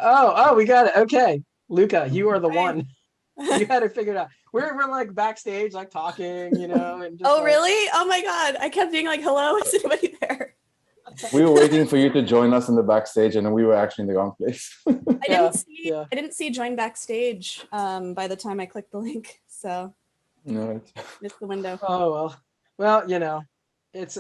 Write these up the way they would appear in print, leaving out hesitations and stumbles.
Oh, we got it. Okay. Luka, you are the Hi. one. You had it figured out. We're like backstage, like talking, and just Oh, like, really? Oh my God. I kept being like, hello, is anybody there? We were waiting for you to join us in the backstage, and we were actually in the wrong place. I yeah, didn't see yeah. I didn't see join backstage by the time I clicked the link. So No, missed the window. Oh well, it's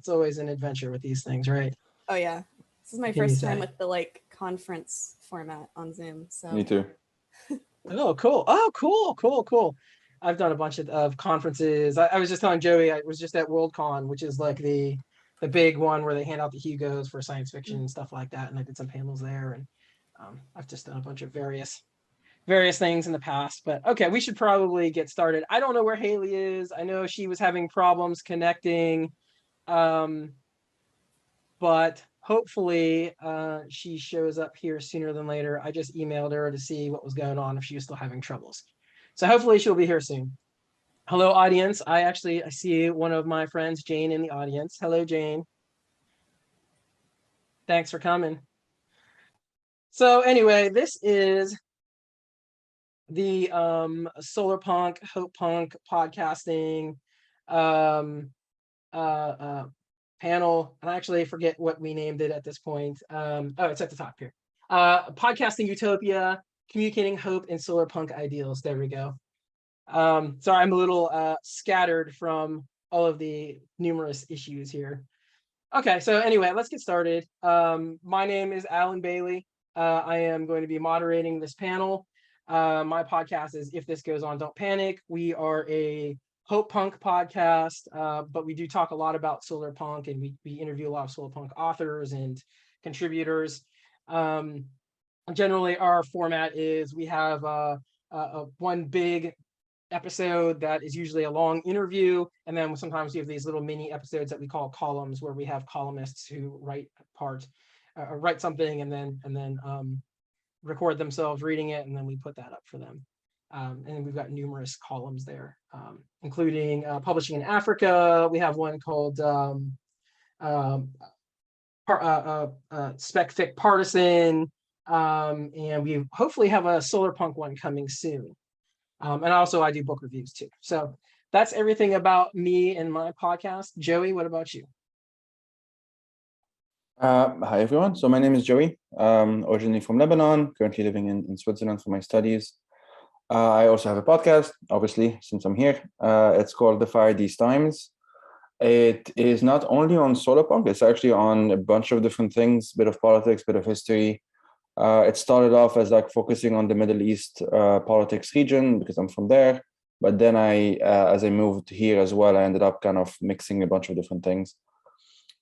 always an adventure with these things, right? Oh yeah. This is my What can you first time say? with the like conference format on Zoom. me So too. Oh, cool. Oh, cool. I've done a bunch of conferences. I was just telling Joey, I was just at Worldcon, which is like the big one where they hand out the Hugos for science fiction and stuff like that. And I did some panels there, and I've just done a bunch of various things in the past. But okay, we should probably get started. I don't know where Haley is. I know she was having problems connecting, um, but hopefully she shows up here sooner than later. I just emailed her to see what was going on, if she was still having troubles. So hopefully she'll be here soon. Hello, audience. I see one of my friends, Jane, in the audience. Hello, Jane. Thanks for coming. So anyway, this is the Solarpunk, Hope Punk podcasting um, uh, panel. And I actually forget what we named it at this point. Oh, it's at the top here. Podcasting Utopia, communicating hope and Solarpunk ideals. There we go. Sorry, I'm a little scattered from all of the numerous issues here. Okay, so anyway, let's get started. My name is Alan Bailey. I am going to be moderating this panel. My podcast is If This Goes On, Don't Panic. We are a Hope Punk podcast, but we do talk a lot about solar punk, and we interview a lot of solar punk authors and contributors. Generally, our format is we have one big episode that is usually a long interview, and then sometimes we have these little mini episodes that we call columns, where we have columnists who write something and then record themselves reading it, and then we put that up for them. And we've got numerous columns there, including publishing in Africa. We have one called Spec Fic Partisan, and we hopefully have a solar punk one coming soon. And also I do book reviews too. So that's everything about me and my podcast. Joey, what about you? Hi, everyone. So my name is Joey, originally from Lebanon, currently living in Switzerland for my studies. I also have a podcast, obviously, since I'm here. It's called The Fire These Times. It is not only on Solarpunk, it's actually on a bunch of different things, bit of politics, bit of history. It started off as like focusing on the Middle East politics region because I'm from there. But then as I moved here as well, I ended up kind of mixing a bunch of different things.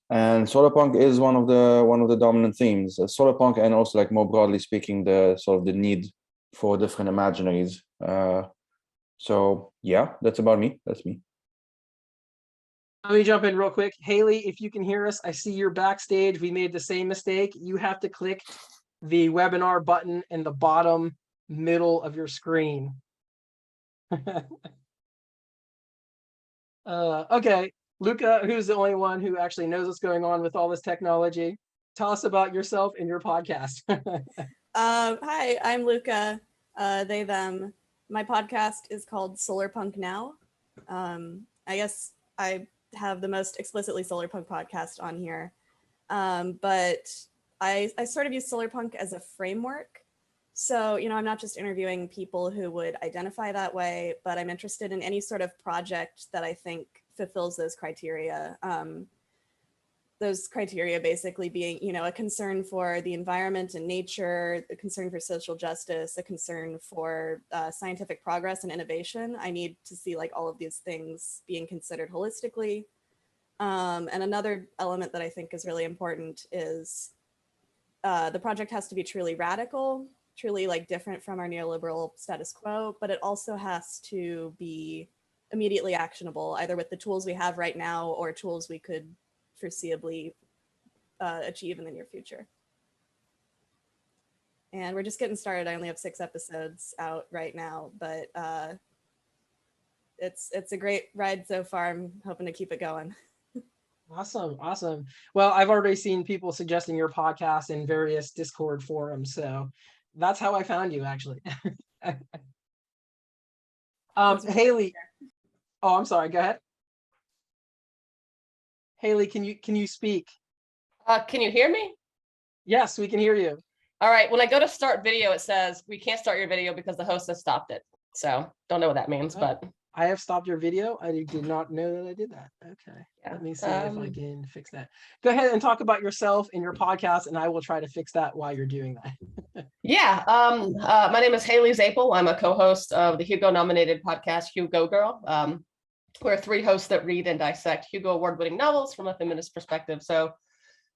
And solarpunk is one of the dominant themes. Solarpunk, and also like more broadly speaking, the sort of the need for different imaginaries. So yeah, that's about me. That's me. Let me jump in real quick. Haley, if you can hear us, I see you're backstage. We made the same mistake. You have to click the webinar button in the bottom middle of your screen. Okay, Luka, who's the only one who actually knows what's going on with all this technology, tell us about yourself and your podcast. Hi, I'm Luka. They, them. My podcast is called Solarpunk Now. I guess I have the most explicitly solarpunk podcast on here. But I sort of use solarpunk as a framework. So, I'm not just interviewing people who would identify that way, but I'm interested in any sort of project that I think fulfills those criteria. Those criteria basically being, a concern for the environment and nature, a concern for social justice, a concern for scientific progress and innovation. I need to see like all of these things being considered holistically. And another element that I think is really important is the project has to be truly radical, truly like different from our neoliberal status quo, but it also has to be immediately actionable, either with the tools we have right now or tools we could foreseeably achieve in the near future. And we're just getting started. I only have 6 episodes out right now, but it's a great ride so far. I'm hoping to keep it going. Awesome. Well, I've already seen people suggesting your podcast in various Discord forums, so that's how I found you, actually. Haley. Oh, I'm sorry. Go ahead. Haley, can you speak? Can you hear me? Yes, we can hear you. All right. When I go to start video, it says we can't start your video because the host has stopped it. So don't know what that means, but I have stopped your video. I did not know that I did that. Okay. yeah. Let me see if I can fix that. Go ahead and talk about yourself and your podcast, and I will try to fix that while you're doing that. Yeah. My name is Haley Zapal. I'm a co-host of the Hugo nominated podcast, Hugo Girl. We're three hosts that read and dissect Hugo award-winning novels from a feminist perspective. So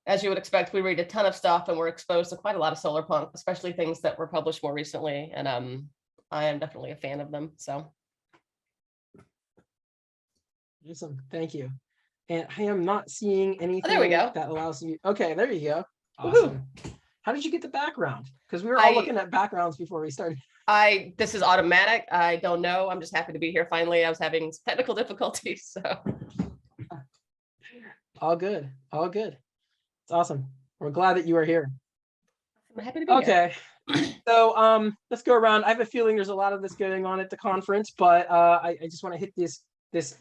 as you would expect, we read a ton of stuff and we're exposed to quite a lot of Solarpunk, especially things that were published more recently. And I am definitely a fan of them. So. Awesome. Thank you. And I am not seeing anything there we go. that allows you. Okay, there you go. Awesome. How did you get the background? Because we were all looking at backgrounds before we started. This is automatic. I don't know. I'm just happy to be here. Finally, I was having technical difficulties. So all good. It's awesome. We're glad that you are here. I'm happy to be here. Okay. So let's go around. I have a feeling there's a lot of this going on at the conference, but I just want to hit this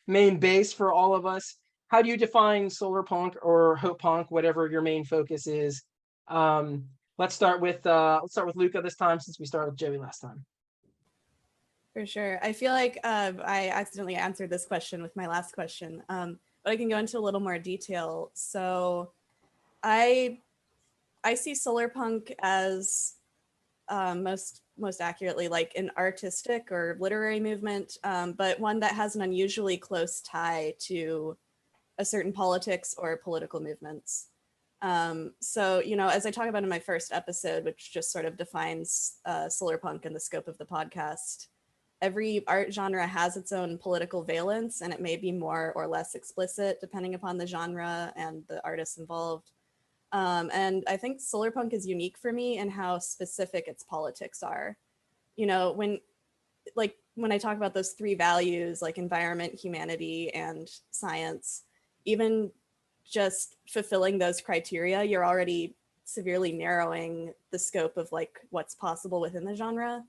main base for all of us. How do you define Solarpunk or Hope Punk, whatever your main focus is? Let's start with Luka this time, since we started with Joey last time. For sure. I feel like I accidentally answered this question with my last question, but I can go into a little more detail. So I see Solarpunk as most accurately like an artistic or literary movement, but one that has an unusually close tie to a certain politics or political movements. So, you know, as I talk about in my first episode, which just sort of defines Solarpunk and the scope of the podcast, every art genre has its own political valence, and it may be more or less explicit depending upon the genre and the artists involved. And I think Solarpunk is unique for me in how specific its politics are. You know, when I talk about those three values, like environment, humanity, and science, even just fulfilling those criteria, you're already severely narrowing the scope of like what's possible within the genre.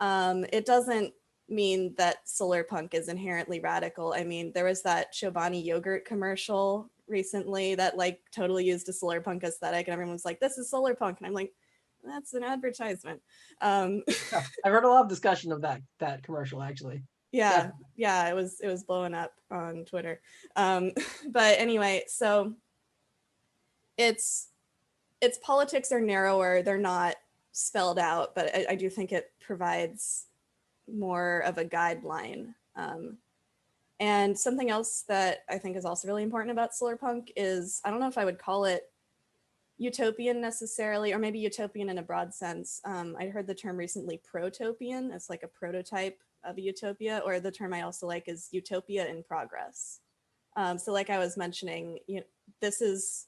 It doesn't mean that Solarpunk is inherently radical. I mean, there was that Chobani yogurt commercial recently that like totally used a Solarpunk aesthetic, and everyone's like, this is Solarpunk. And I'm like, that's an advertisement. I've heard a lot of discussion of that commercial, actually. Yeah, it was blowing up on Twitter. But anyway, so its politics are narrower, they're not spelled out, but I do think it provides more of a guideline. And something else that I think is also really important about Solarpunk is, I don't know if I would call it utopian necessarily, or maybe utopian in a broad sense. I heard the term recently, protopian. It's like a prototype of a utopia, or the term I also like is utopia in progress. So like I was mentioning, this is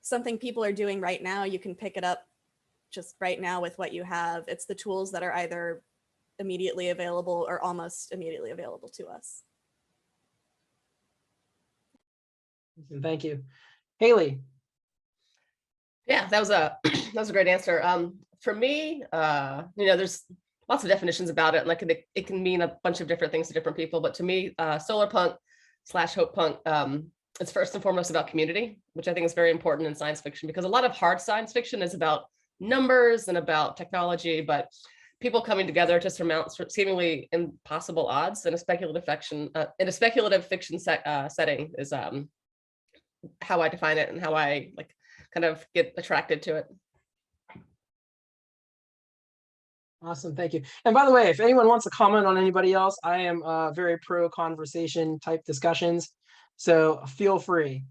something people are doing right now. You can pick it up just right now with what you have. It's the tools that are either immediately available or almost immediately available to us. Thank you. Haley. Yeah, that was a great answer. For me, there's lots of definitions about it, and like it can mean a bunch of different things to different people. But to me, Solarpunk / Hope Punk, it's first and foremost about community, which I think is very important in science fiction, because a lot of hard science fiction is about numbers and about technology, but people coming together to surmount seemingly impossible odds in a speculative fiction setting is how I define it and how I kind of get attracted to it. Awesome, thank you. And by the way, if anyone wants to comment on anybody else, I am very pro conversation type discussions, so feel free.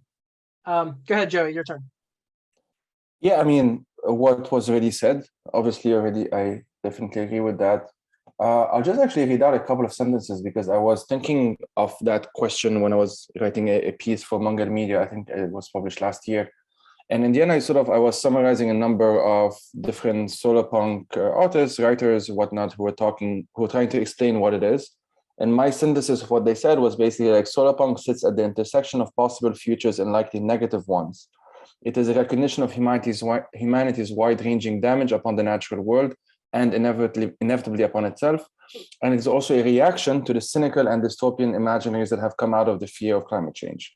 Go ahead, Joey, your turn. Yeah, I mean, what was already said, obviously I definitely agree with that. I'll just actually read out a couple of sentences, because I was thinking of that question when I was writing a piece for Mangal Media. I think it was published last year. And in the end, I was summarizing a number of different Solarpunk artists, writers, whatnot, who were trying to explain what it is. And my synthesis of what they said was basically like solarpunk sits at the intersection of possible futures and likely negative ones. It is a recognition of humanity's wide-ranging damage upon the natural world and inevitably upon itself. And it's also a reaction to the cynical and dystopian imaginaries that have come out of the fear of climate change.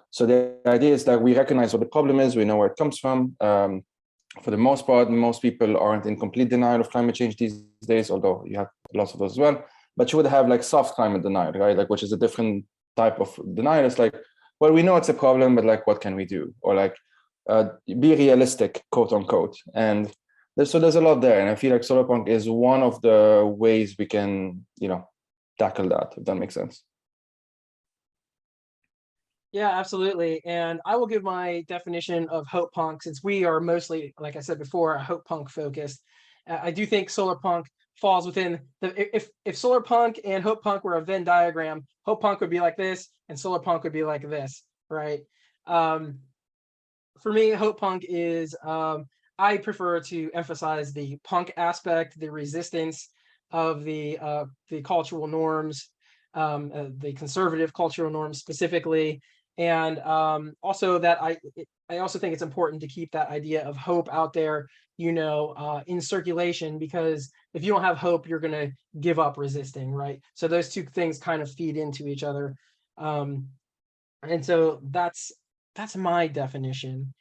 So the idea is that we recognize what the problem is, we know where it comes from. For the most part, most people aren't in complete denial of climate change these days, although you have lots of those as well. But you would have like soft climate denial, right? Like, which is a different type of denial. It's like, well, we know it's a problem, but like, what can we do? Or like, be realistic, quote unquote. And there's a lot there. And I feel like Solarpunk is one of the ways we can, tackle that, if that makes sense. Yeah, absolutely. And I will give my definition of hope punk, since we are mostly, like I said before, a hope punk focused. I do think Solarpunk falls within if Solarpunk and hope punk were a Venn diagram, hope punk would be like this and Solarpunk would be like this, right? For me, hope punk is I prefer to emphasize the punk aspect, the resistance of the cultural norms, the conservative cultural norms specifically. And also that I also think it's important to keep that idea of hope out there, in circulation, because if you don't have hope, you're going to give up resisting, right? So those two things kind of feed into each other. And so that's my definition.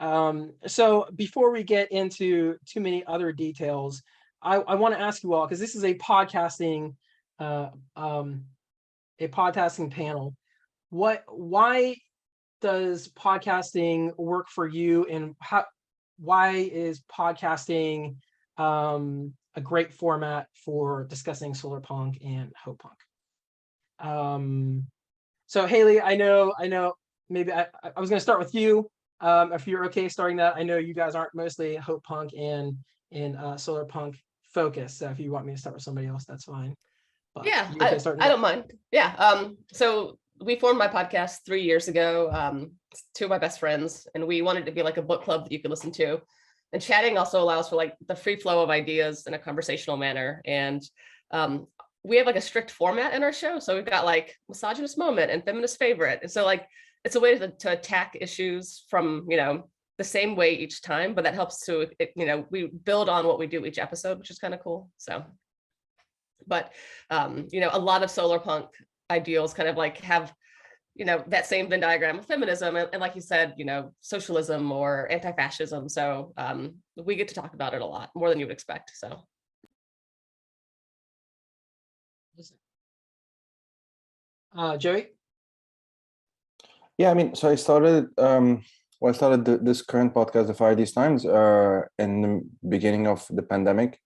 So before we get into too many other details, I want to ask you all, because this is a podcasting panel. Why does podcasting work for you, and why is podcasting a great format for discussing Solarpunk and hope punk? So Haley, I know maybe I was going to start with you. If you're okay starting that. I know you guys aren't mostly hope punk and Solarpunk focused, so if you want me to start with somebody else, that's fine. But Yeah, okay I don't mind. Yeah. So we formed my podcast 3 years ago. Two of my best friends, and we wanted to be like a book club that you could listen to. And chatting also allows for like the free flow of ideas in a conversational manner. And we have like a strict format in our show. So we've got like misogynist moment and feminist favorite. And so like it's a way to attack issues from, the same way each time, but that helps to, we build on what we do each episode, which is kind of cool. So, but, a lot of Solarpunk ideals kind of like have, that same Venn diagram of feminism and like you said, socialism or anti-fascism. So we get to talk about it a lot more than you would expect. So. Joey? Yeah, I mean, so I started this current podcast, The Fire These Times, in the beginning of the pandemic.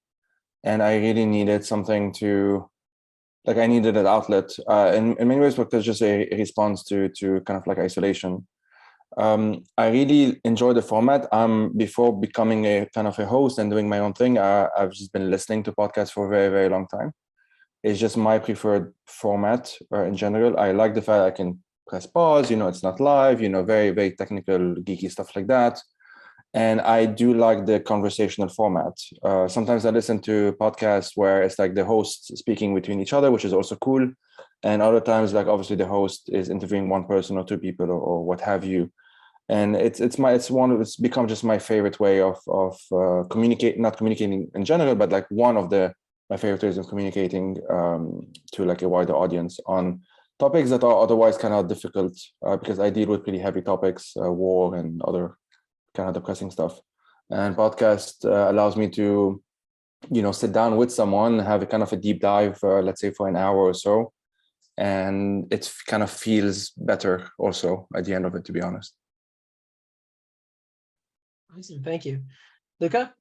And I really needed something I needed an outlet in many ways, because just a response to kind of like isolation. I really enjoy the format. Before becoming a kind of a host and doing my own thing, I've just been listening to podcasts for a very, very long time. It's just my preferred format in general. I like the fact I can press pause, it's not live, very, very technical, geeky stuff like that. And I do like the conversational format. Sometimes I listen to podcasts where it's like the hosts speaking between each other, which is also cool. And other times, like obviously the host is interviewing one person or two people or what have you. And it's become just my favorite way of not communicating in general, but like one of my favorite ways of communicating to like a wider audience on topics that are otherwise kind of difficult, because I deal with pretty heavy topics, war and other kind of depressing stuff. And podcast allows me to, sit down with someone, have a kind of a deep dive, let's say for an hour or so. And it kind of feels better also at the end of it, to be honest. Awesome, thank you. Luka?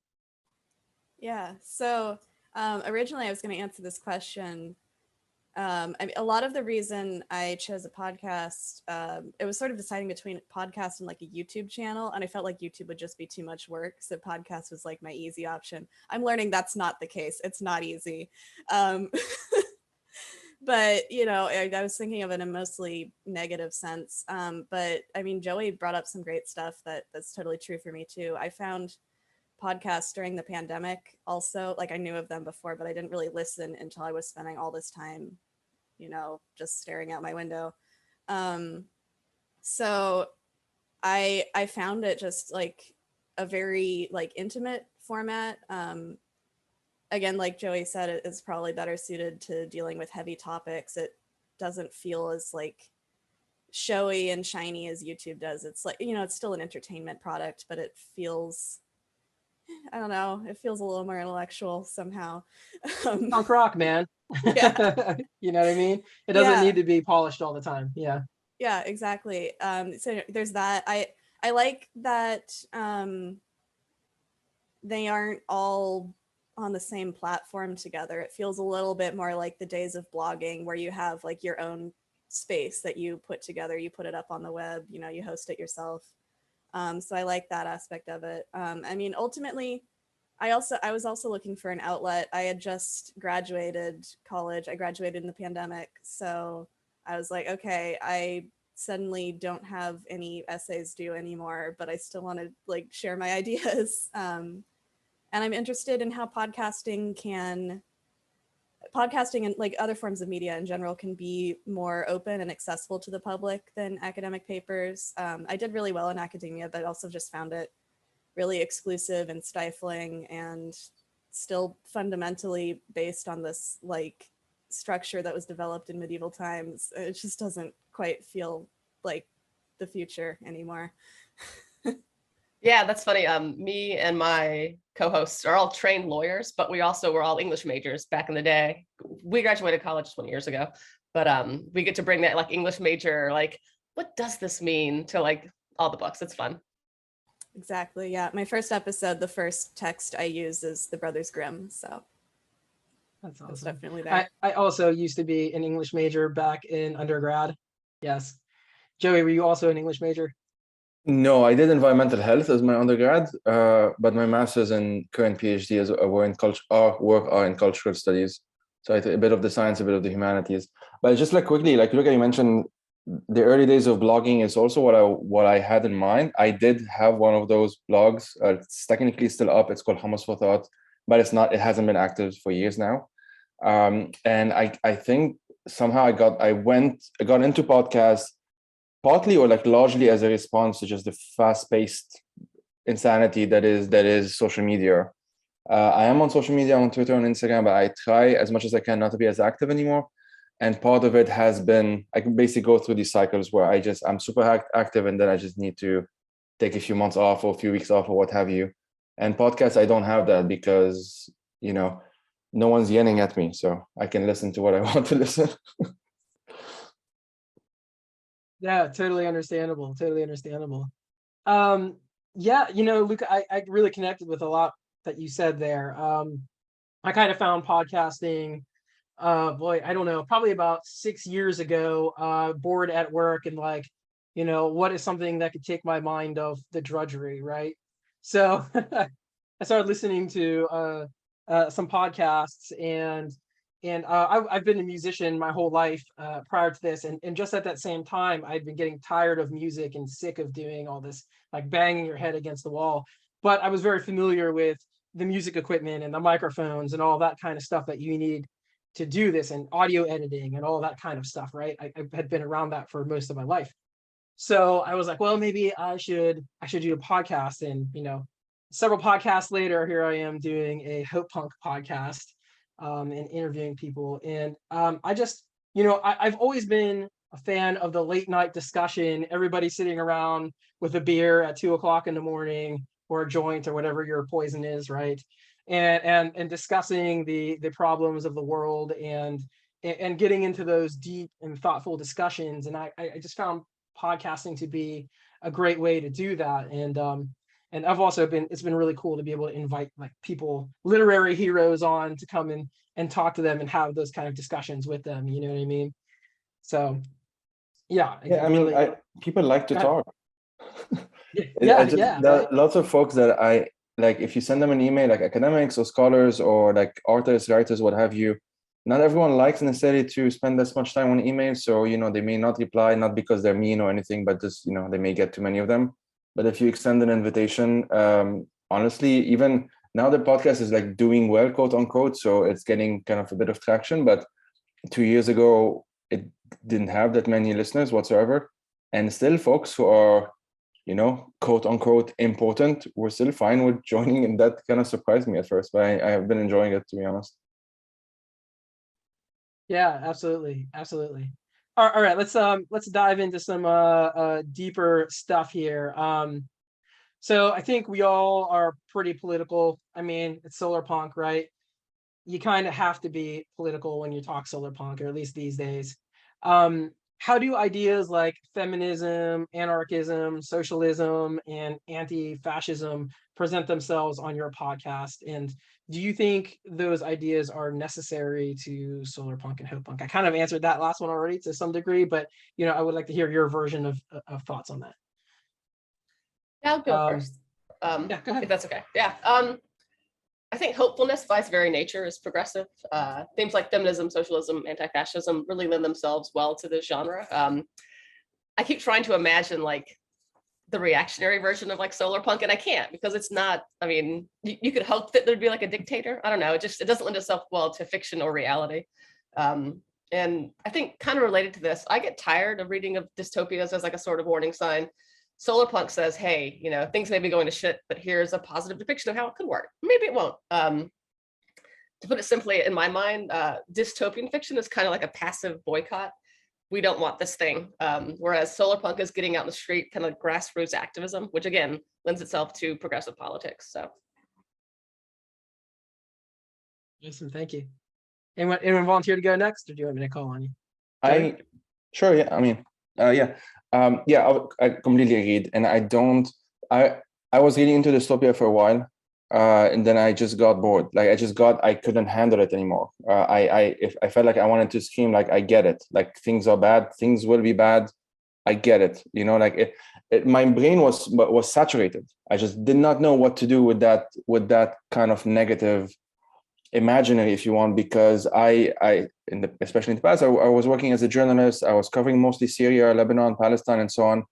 Yeah, so originally I was going to answer this question. A lot of the reason I chose a podcast, it was sort of deciding between a podcast and like a YouTube channel, and I felt like YouTube would just be too much work, so podcast was like my easy option. I'm learning that's not the case. It's not easy. But, I was thinking of it in a mostly negative sense. But I mean, Joey brought up some great stuff that's totally true for me too. I found podcasts during the pandemic also, like I knew of them before, but I didn't really listen until I was spending all this time just staring out my window. So I found it just like a very like intimate format. Again, like Joey said, it's probably better suited to dealing with heavy topics. It doesn't feel as like showy and shiny as YouTube does. It's like, it's still an entertainment product, but it feels, I don't know, it feels a little more intellectual somehow. Punk rock, man. Yeah. You know what I mean? It doesn't Yeah. need to be polished all the time. Yeah. Yeah, exactly. So there's that. I like that they aren't all on the same platform together. It feels a little bit more like the days of blogging where you have like your own space that you put together, you put it up on the web, you host it yourself. So I like that aspect of it. I mean, ultimately, I was also looking for an outlet. I had just graduated college. I graduated in the pandemic. So I was like, okay, I suddenly don't have any essays due anymore, but I still want to like share my ideas. And I'm interested in how podcasting and like other forms of media in general can be more open and accessible to the public than academic papers. I did really well in academia, but also just found it really exclusive and stifling and still fundamentally based on this like structure that was developed in medieval times. It just doesn't quite feel like the future anymore. Yeah, that's funny. Me and my co-hosts are all trained lawyers, but we also were all English majors back in the day. We graduated college 20 years ago, but we get to bring that like English major, like, what does this mean to like all the books? It's fun. Exactly. Yeah. My first episode, the first text I use is the Brothers Grimm. So That's awesome. it's definitely there. I also used to be an English major back in undergrad. Yes. Joey, were you also an English major? No, I did environmental health as my undergrad, but my master's and current PhD were in are in cultural studies. So I did a bit of the science, a bit of the humanities. But just like quickly, like Luka, you mentioned the early days of blogging is also what I had in mind. I did have one of those blogs. It's technically still up. It's called Hummus for Thought, but it hasn't been active for years now. And I think somehow I got into podcasts partly or like largely as a response to just the fast-paced insanity that is social media. I am on social media, on Twitter and Instagram, but I try as much as I can not to be as active anymore. And part of it has been, I can basically go through these cycles where I'm super active and then I just need to take a few months off or a few weeks off or what have you. And podcasts, I don't have that because, no one's yelling at me. So I can listen to what I want to listen. Yeah, totally understandable. Totally understandable. Yeah, Luka, I really connected with a lot that you said there. I kind of found podcasting, boy, I don't know, probably about 6 years ago, bored at work and like, what is something that could take my mind off the drudgery, right? So I started listening to some podcasts and I've been a musician my whole life prior to this, and just at that same time, I'd been getting tired of music and sick of doing all this like banging your head against the wall. But I was very familiar with the music equipment and the microphones and all that kind of stuff that you need to do this, and audio editing and all that kind of stuff, right? I had been around that for most of my life. So I was like, well, maybe I should do a podcast. And several podcasts later, here I am doing a Hope Punk podcast. And interviewing people. And I just, I've always been a fan of the late night discussion, everybody sitting around with a beer at 2:00 in the morning or a joint or whatever your poison is, right? And discussing the problems of the world and getting into those deep and thoughtful discussions. And I just found podcasting to be a great way to do that. And I've also it's been really cool to be able to invite like people, literary heroes on to come in and talk to them and have those kind of discussions with them. You know what I mean? So, yeah. People like to talk. Yeah. Right? Lots of folks that I like, if you send them an email, like academics or scholars or like artists, writers, what have you, not everyone likes necessarily to spend as much time on email. So, they may not reply, not because they're mean or anything, but just, they may get too many of them. But if you extend an invitation, honestly, even now the podcast is like doing well, quote unquote. So it's getting kind of a bit of traction. But 2 years ago, it didn't have that many listeners whatsoever. And still folks who are, you know, quote unquote important were still fine with joining. And that kind of surprised me at first, but I have been enjoying it, to be honest. Yeah, absolutely. Absolutely. All right, let's dive into some deeper stuff here. So I think we all are pretty political. I mean, it's solar punk, right? You kind of have to be political when you talk solar punk, or at least these days. How do ideas like feminism, anarchism, socialism, and anti-fascism present themselves on your podcast? And do you think those ideas are necessary to solar punk and hope punk? I kind of answered that last one already to some degree, but you know, I would like to hear your version of thoughts on that. Yeah, I'll go first. Yeah, go ahead. If that's okay. Yeah. I think hopefulness by its very nature is progressive. Themes like feminism, socialism, anti-fascism really lend themselves well to this genre. I keep trying to imagine like the reactionary version of like solar punk, and I can't, because it's not, I mean, you could hope that there'd be like a dictator. I don't know. It doesn't lend itself well to fiction or reality. And I think kind of related to this, I get tired of reading of dystopias as like a sort of warning sign. Solarpunk says, hey, you know, things may be going to shit, but here's a positive depiction of how it could work. Maybe it won't. To put it simply, in my mind, dystopian fiction is kind of like a passive boycott. We don't want this thing. Whereas solarpunk is getting out in the street, kind of grassroots activism, which again, lends itself to progressive politics. So. Awesome, thank you. Anyone volunteer to go next, or do you want me to call on you? Sure, yeah, I mean, yeah. I completely agreed, and I was really into dystopia for a while, and then I just got bored. Like I couldn't handle it anymore. I felt like I wanted to scream, like, I get it. Like, things are bad, things will be bad. I get it. You know, like my brain was saturated. I just did not know what to do with that kind of negative imaginary, if you want, because especially in the past, I was working as a journalist. I was covering mostly Syria, Lebanon, Palestine, and so on.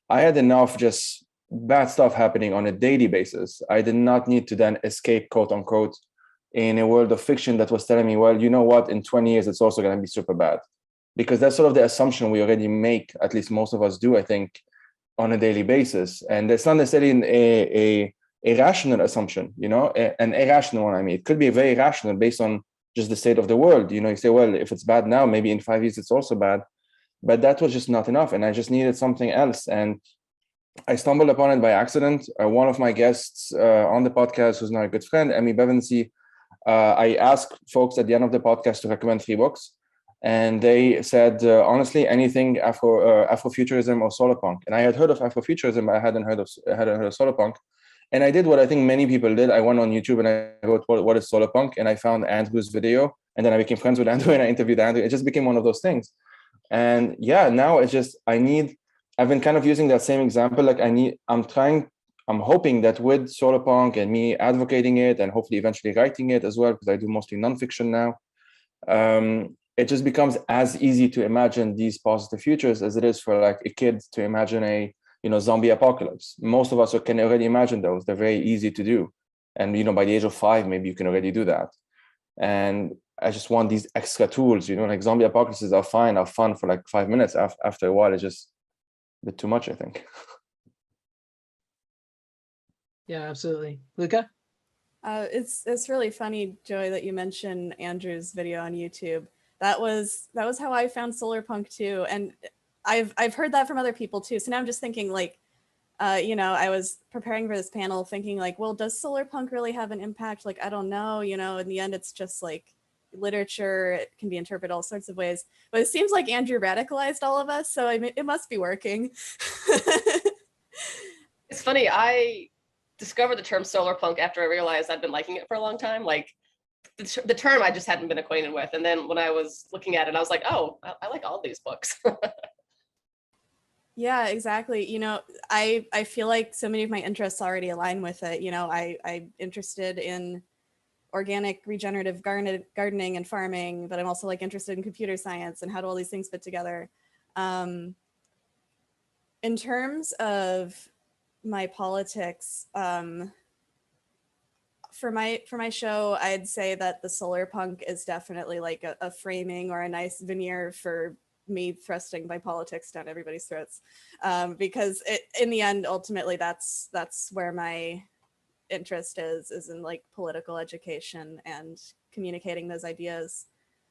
I had enough just bad stuff happening on a daily basis. I did not need to then escape, quote unquote, in a world of fiction that was telling me, well, you know what, in 20 years, it's also going to be super bad. Because that's sort of the assumption we already make, at least most of us do, I think, on a daily basis. And it's not necessarily a rational assumption, you know, an irrational one. I mean, it could be very rational based on just the state of the world. You know, you say, well, if it's bad now, maybe in 5 years it's also bad. But that was just not enough, and I just needed something else. And I stumbled upon it by accident. One of my guests on the podcast, who's now a good friend, Emmy Bevensey, I asked folks at the end of the podcast to recommend 3 books. And they said, honestly, anything Afrofuturism or solarpunk. And I had heard of Afrofuturism, but I hadn't heard of solarpunk. And I did what I think many people did. I went on YouTube and I wrote, what is solarpunk? And I found Andrew's video. And then I became friends with Andrew and I interviewed Andrew. It just became one of those things. And yeah, now it's just, I've been kind of using that same example. Like I'm hoping that with solarpunk and me advocating it and hopefully eventually writing it as well, because I do mostly nonfiction now, it just becomes as easy to imagine these positive futures as it is for like a kid to imagine a zombie apocalypse. Most of us can already imagine those. They're very easy to do. And, by the age of 5, maybe you can already do that. And I just want these extra tools, like zombie apocalypses are fun for like 5 minutes. After a while, it's just a bit too much, I think. Yeah, absolutely. Luka? It's really funny, Joey, that you mentioned Andrew's video on YouTube. That was how I found Solarpunk too. And I've heard that from other people too. So now I'm just thinking like, I was preparing for this panel thinking like, well, does Solarpunk really have an impact? Like, I don't know, in the end, it's just like literature. It can be interpreted all sorts of ways, but it seems like Andrew radicalized all of us. So I mean, it must be working. It's funny. I discovered the term solarpunk after I realized I'd been liking it for a long time. Like the term I just hadn't been acquainted with. And then when I was looking at it, I was like, oh, I like all these books. Yeah, exactly. I feel like so many of my interests already align with it. I'm interested in organic regenerative gardening and farming, but I'm also like interested in computer science and how do all these things fit together. In terms of my politics, for my show, I'd say that the solarpunk is definitely like a framing or a nice veneer for me thrusting my politics down everybody's throats, because in the end, ultimately, that's where my interest is in like political education and communicating those ideas.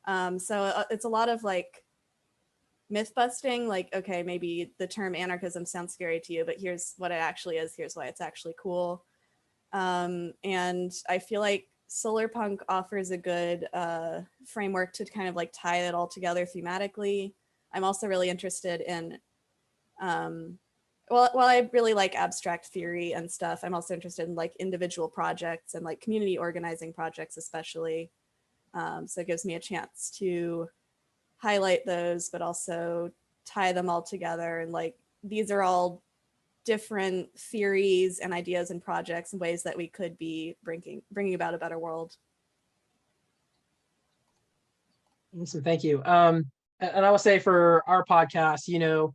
So it's a lot of like myth busting, like, okay, maybe the term anarchism sounds scary to you, but here's what it actually is. Here's why it's actually cool. And I feel like Solarpunk offers a good framework to kind of like tie it all together thematically. I'm also really interested in, while I really like abstract theory and stuff, I'm also interested in like individual projects and like community organizing projects, especially. So it gives me a chance to highlight those, but also tie them all together. And like, these are all different theories and ideas and projects and ways that we could be bringing about a better world. Awesome, thank you. And I will say for our podcast,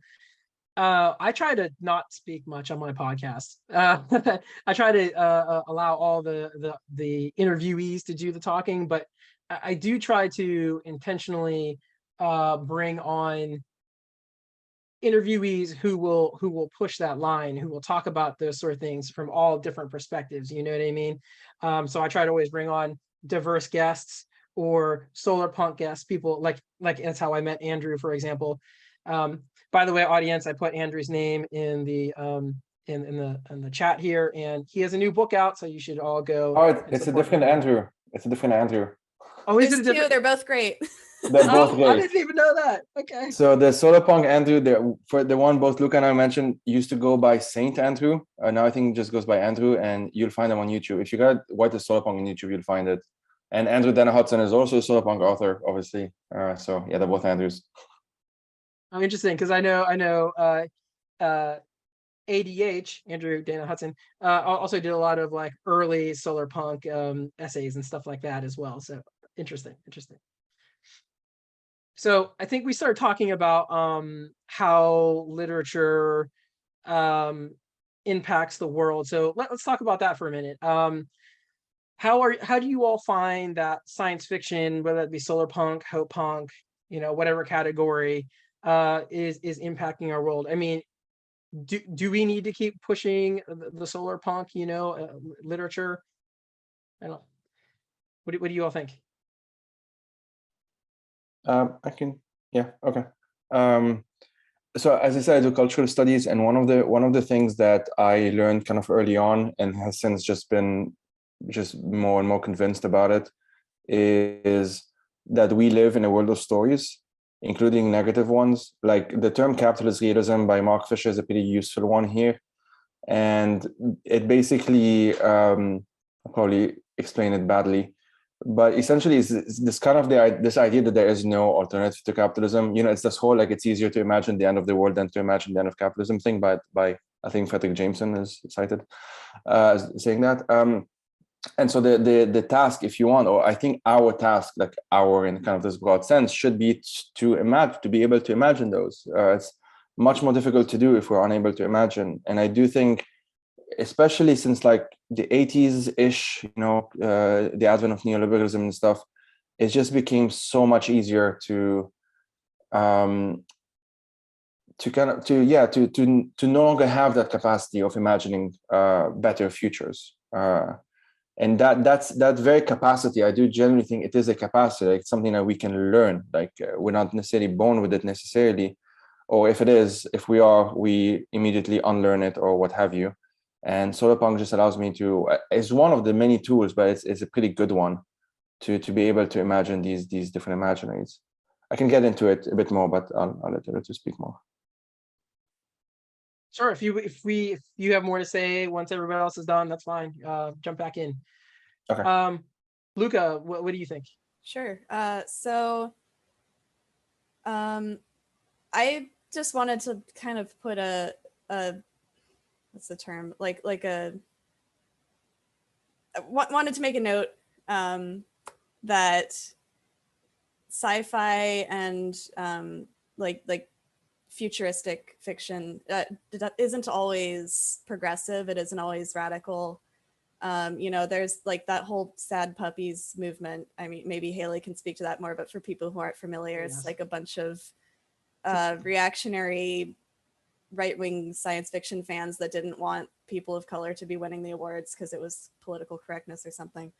I try to not speak much on my podcast. I try to allow all the interviewees to do the talking, but I do try to intentionally bring on interviewees who will push that line, who will talk about those sort of things from all different perspectives. You know what I mean? So I try to always bring on diverse guests or Solarpunk guests, people like that's how I met Andrew, for example. By the way, audience, I put Andrew's name in the in the chat here, and he has a new book out, so you should all go. Oh, it's a different Andrew. It's a different Andrew. Oh, is There's it a different? two, they're both great. They're both I great. didn't even know that. Okay. So the Solarpunk Andrew, for the one both Luka and I mentioned, used to go by Saint Andrew. Now I think it just goes by Andrew, and you'll find them on YouTube. If you got What is Solarpunk on YouTube, you'll find it. And Andrew Dana Hudson is also a Solarpunk author, obviously. So yeah, they're both Andrews. I'm interesting because I know ADH, Andrew Dana Hudson, also did a lot of like early Solarpunk essays and stuff like that as well. So interesting. So I think we started talking about how literature impacts the world. So let's talk about that for a minute. How do you all find that science fiction, whether it be Solarpunk, Hope Punk, whatever category, is impacting our world? I mean, do we need to keep pushing the Solarpunk, literature? I don't know. What do you all think? I can, yeah, okay. So as I said, I do cultural studies, and one of the things that I learned kind of early on, and has since just been more and more convinced about it, is that we live in a world of stories, including negative ones. Like the term capitalist realism by Mark Fisher is a pretty useful one here, and it basically, I'll probably explain it badly, but essentially it's this kind of this idea that there is no alternative to capitalism. It's this whole like it's easier to imagine the end of the world than to imagine the end of capitalism thing by I think Frederick Jameson is cited as saying that. And so the task, if you want, or I think our task, like our in kind of this broad sense, should be to be able to imagine those. It's much more difficult to do if we're unable to imagine. And I do think, especially since like the 80s-ish, the advent of neoliberalism and stuff, it just became so much easier to no longer have that capacity of imagining better futures. And that very capacity, I do generally think it is a capacity. It's something that we can learn. Like we're not necessarily born with it necessarily, or if it is, if we are, we immediately unlearn it or what have you. And Solarpunk just allows me to, it's one of the many tools, but it's a pretty good one to be able to imagine these different imaginaries. I can get into it a bit more, but I'll let you speak more. Sure. If you have more to say once everybody else is done, that's fine. Jump back in. Okay. Luka, what do you think? Sure. So I just wanted to kind of put a what's the term? Like wanted to make a note that sci-fi and like futuristic fiction isn't always progressive. It isn't always radical. There's like that whole sad puppies movement. I mean, maybe Haley can speak to that more, but for people who aren't familiar, it's like a bunch of reactionary right-wing science fiction fans that didn't want people of color to be winning the awards because it was political correctness or something.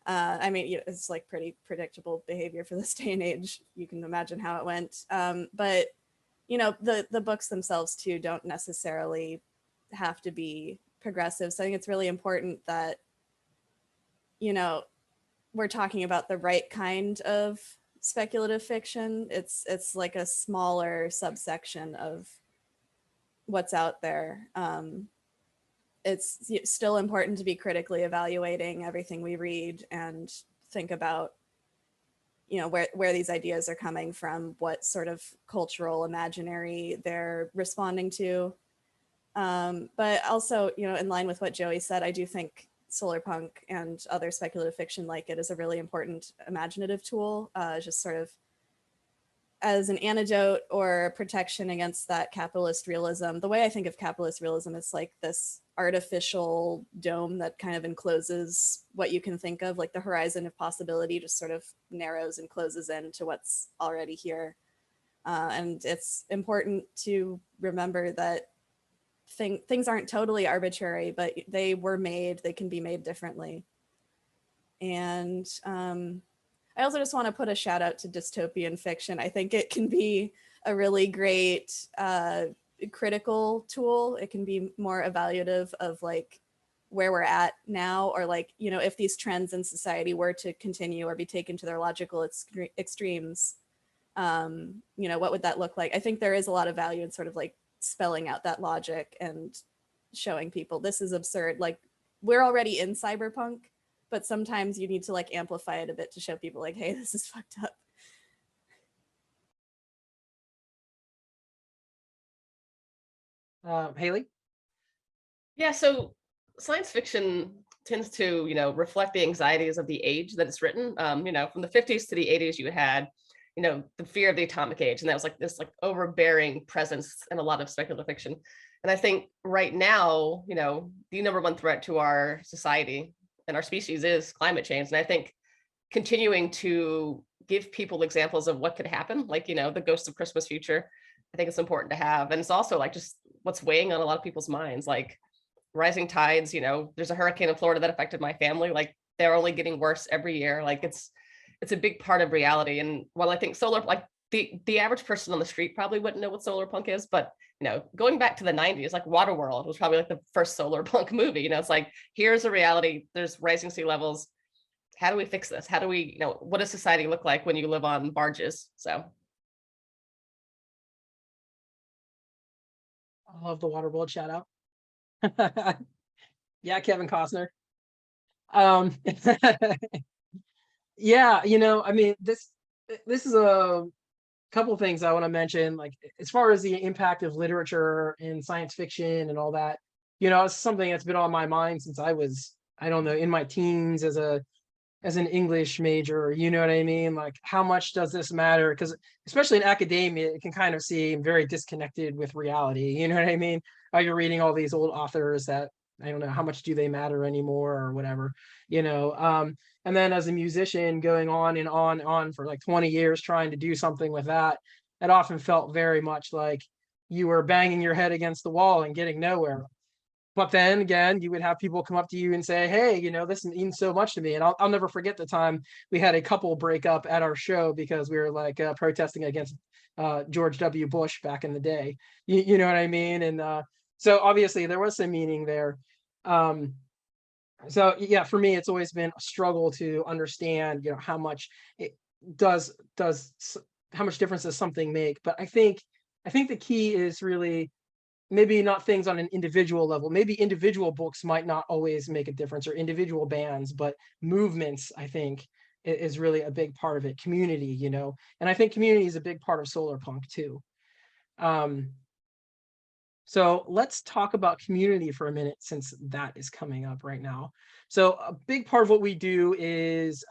I mean, it's like pretty predictable behavior for this day and age. You can imagine how it went. But the books themselves too don't necessarily have to be progressive. So I think it's really important that, we're talking about the right kind of speculative fiction. It's like a smaller subsection of what's out there. It's still important to be critically evaluating everything we read and think about, where these ideas are coming from, what sort of cultural imaginary they're responding to. But also, in line with what Joey said, I do think Solarpunk and other speculative fiction like it is a really important imaginative tool, just sort of as an antidote or protection against that capitalist realism. The way I think of capitalist realism is like this artificial dome that kind of encloses what you can think of, like the horizon of possibility just sort of narrows and closes in to what's already here. And it's important to remember that things aren't totally arbitrary, but they can be made differently. And I also just want to put a shout out to dystopian fiction. I think it can be a really great critical tool. It can be more evaluative of like where we're at now, or like, if these trends in society were to continue or be taken to their logical extremes, what would that look like? I think there is a lot of value in sort of like spelling out that logic and showing people this is absurd. Like, we're already in cyberpunk, but sometimes you need to like amplify it a bit to show people like, hey, this is fucked up. Haley? Yeah, so science fiction tends to, reflect the anxieties of the age that it's written. From the 50s to the 80s, you had, the fear of the atomic age, and that was like this like overbearing presence in a lot of speculative fiction. And I think right now, the number one threat to our society and our species is climate change. And I think continuing to give people examples of what could happen, like, the Ghost of Christmas Future, I think it's important to have. And it's also like just what's weighing on a lot of people's minds, like rising tides. There's a hurricane in Florida that affected my family. Like, they're only getting worse every year. Like, it's a big part of reality. And while I think the average person on the street probably wouldn't know what Solarpunk is, but going back to the 90s, like Waterworld was probably like the first Solarpunk movie. It's like, here's a reality, there's rising sea levels. How do we fix this? How do we, what does society look like when you live on barges? So I love the Waterworld shout out. Yeah, Kevin Costner. Yeah, I mean, this is a couple of things I want to mention, like as far as the impact of literature and science fiction and all that. It's something that's been on my mind since I was, I don't know, in my teens as an English major. You know what I mean? Like, how much does this matter? Because especially in academia, it can kind of seem very disconnected with reality. You know what I mean? You're reading all these old authors that, I don't know, how much do they matter anymore or whatever, and then as a musician going on and on for like 20 years trying to do something with that, it often felt very much like you were banging your head against the wall and getting nowhere. But then again, you would have people come up to you and say, hey, this means so much to me. And I'll never forget the time we had a couple break up at our show because we were like protesting against George W. Bush back in the day. You know what I mean? And so obviously there was some meaning there. So yeah, for me, it's always been a struggle to understand, how much it does how much difference does something make. But I think the key is really maybe not things on an individual level. Maybe individual books might not always make a difference, or individual bands, but movements, I think, is really a big part of it. Community, and I think community is a big part of Solarpunk too. So let's talk about community for a minute, since that is coming up right now. So a big part of what we do is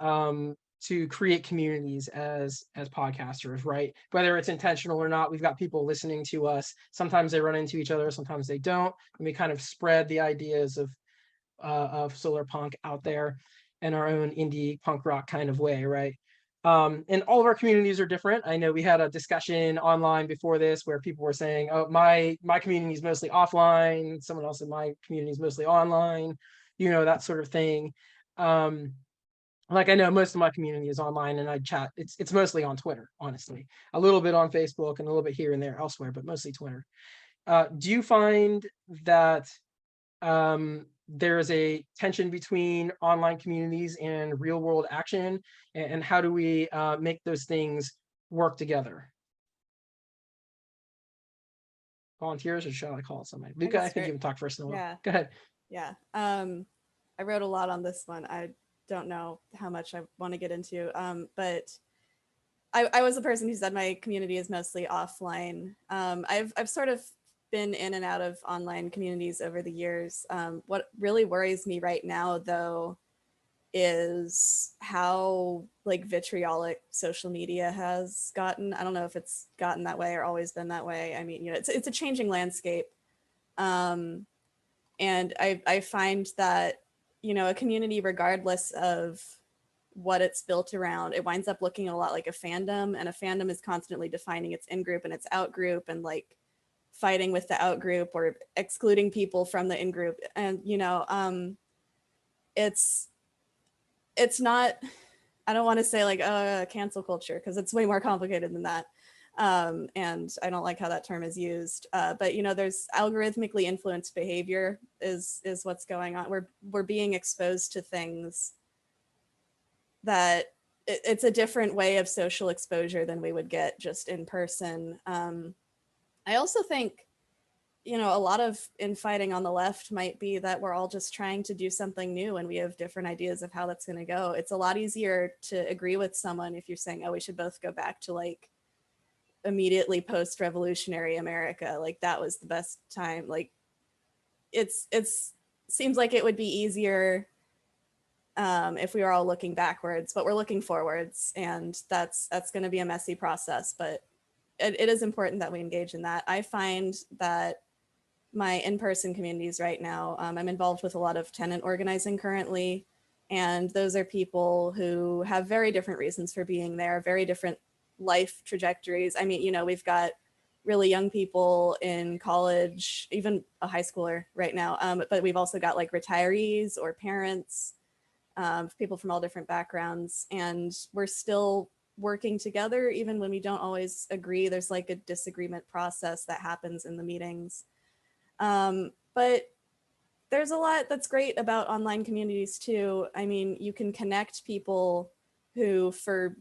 to create communities as podcasters, right? Whether it's intentional or not, we've got people listening to us. Sometimes they run into each other, sometimes they don't. And we kind of spread the ideas of Solarpunk out there in our own indie punk rock kind of way, right? And all of our communities are different. I know we had a discussion online before this where people were saying, oh, my community is mostly offline. Someone else in my community is mostly online, you know, that sort of thing. Like I know most of my community is online and I chat. It's mostly on Twitter, honestly. A little bit on Facebook and a little bit here and there elsewhere, but mostly Twitter. Do you find that there's a tension between online communities and real world action, and how do we make those things work together? Volunteers, or shall I call somebody? Luka, I think you can talk first in a while. Yeah. Go ahead. Yeah. I wrote a lot on this one. I don't know how much I want to get into, but I was the person who said my community is mostly offline. I've sort of been in and out of online communities over the years. What really worries me right now, though, is how like vitriolic social media has gotten. I don't know if it's gotten that way or always been that way. I mean, you know, it's a changing landscape. And I find that, you know, a community, regardless of what it's built around, it winds up looking a lot like a fandom, and a fandom is constantly defining its in-group and its out-group and like fighting with the out-group or excluding people from the in-group. And, you know, it's not, I don't want to say like cancel culture, because it's way more complicated than that. And I don't like how that term is used. But, you know, there's algorithmically influenced behavior is what's going on. We're being exposed to things that it's a different way of social exposure than we would get just in person. I also think, you know, a lot of infighting on the left might be that we're all just trying to do something new and we have different ideas of how that's going to go. It's a lot easier to agree with someone if you're saying, oh, we should both go back to like immediately post-revolutionary America. Like that was the best time. Like it's seems like it would be easier if we were all looking backwards, but we're looking forwards, and that's going to be a messy process, but it is important that we engage in that. I find that my in-person communities right now, I'm involved with a lot of tenant organizing currently, and those are people who have very different reasons for being there, very different life trajectories. I mean, you know, we've got really young people in college, even a high schooler right now, but we've also got like retirees or parents, people from all different backgrounds, and we're still working together even when we don't always agree. There's like a disagreement process that happens in the meetings. But there's a lot that's great about online communities too. I mean, you can connect people who, for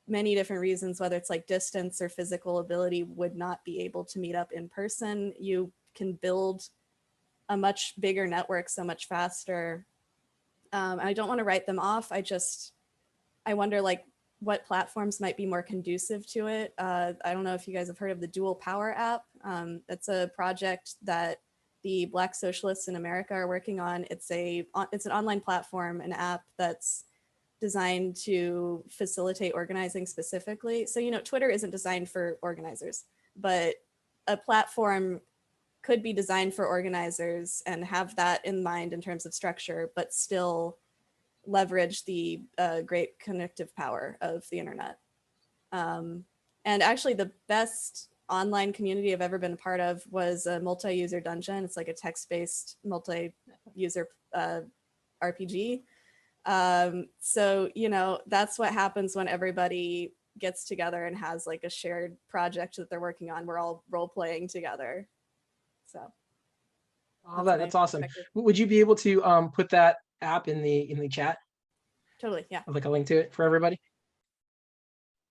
many different reasons, whether it's like distance or physical ability, would not be able to meet up in person. You can build a much bigger network so much faster. I don't want to write them off. I wonder like what platforms might be more conducive to it. I don't know if you guys have heard of the Dual Power app. That's a project that the Black socialists in America are working on. It's an online platform, an app that's designed to facilitate organizing specifically. So, you know, Twitter isn't designed for organizers, but a platform could be designed for organizers and have that in mind in terms of structure, but still leverage the great connective power of the internet. And actually the best online community I've ever been a part of was a multi-user dungeon. It's like a text-based multi-user RPG. So, you know, that's what happens when everybody gets together and has like a shared project that they're working on. We're all role-playing together. So. Oh, that's awesome. Would you be able to put that app in the chat? Totally, yeah. Like a link to it for everybody.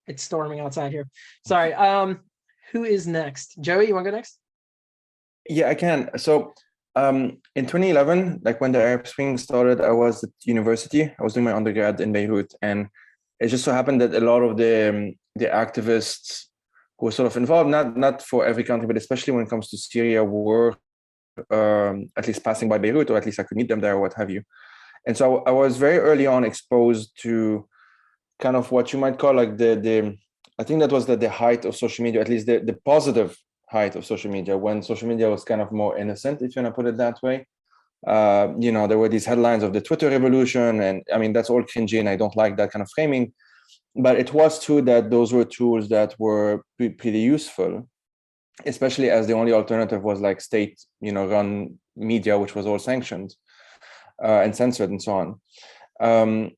It's storming outside here. Sorry. Who is next? Joey, you want to go next? Yeah, I can. So in 2011, like when the Arab Spring started, I was at university. I was doing my undergrad in Beirut, and it just so happened that a lot of the activists who were sort of involved, not for every country, but especially when it comes to Syria, were at least passing by Beirut, or at least I could meet them there, or what have you. And so I was very early on exposed to kind of what you might call like I think that was the height of social media, at least the positive height of social media, when social media was kind of more innocent, if you want to put it that way. You know, there were these headlines of the Twitter revolution, and I mean, that's all cringy, and I don't like that kind of framing. But it was true that those were tools that were pretty useful, especially as the only alternative was like state, run media, which was all sanctioned and censored and so on.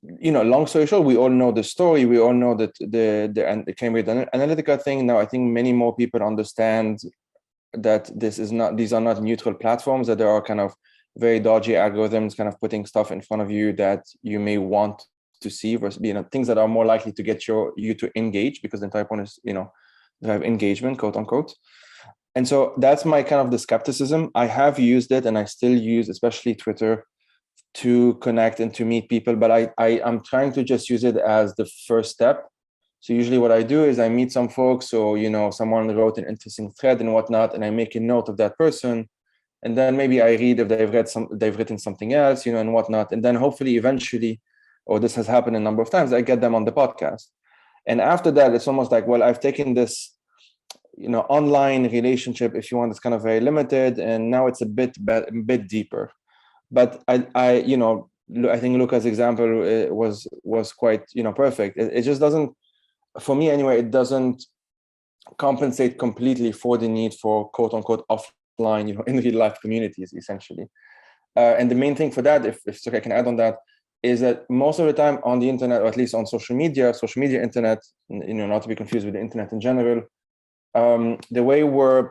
Long story short, we all know the story. We all know that the Cambridge Analytica thing. Now, I think many more people understand that these are not neutral platforms, that there are kind of very dodgy algorithms kind of putting stuff in front of you that you may want to see, versus things that are more likely to get you to engage, because the entire point is to have engagement, quote unquote. And so that's my kind of the skepticism. I have used it, and I still use especially Twitter to connect and to meet people, but I'm trying to just use it as the first step. So usually what I do is I meet some folks, or someone wrote an interesting thread and whatnot, and I make a note of that person, and then maybe I read if they've written something else, and whatnot, and then hopefully eventually, or this has happened a number of times, I get them on the podcast. And after that, it's almost like, well, I've taken this online relationship, if you want, it's kind of very limited, and now it's a bit deeper. But I think Luka's example was quite perfect. It just doesn't, for me anyway, it doesn't compensate completely for the need for quote unquote offline, in real life communities, essentially. And the main thing for that, if I can add on that, is that most of the time on the internet, or at least on social media internet, not to be confused with the internet in general, the way we're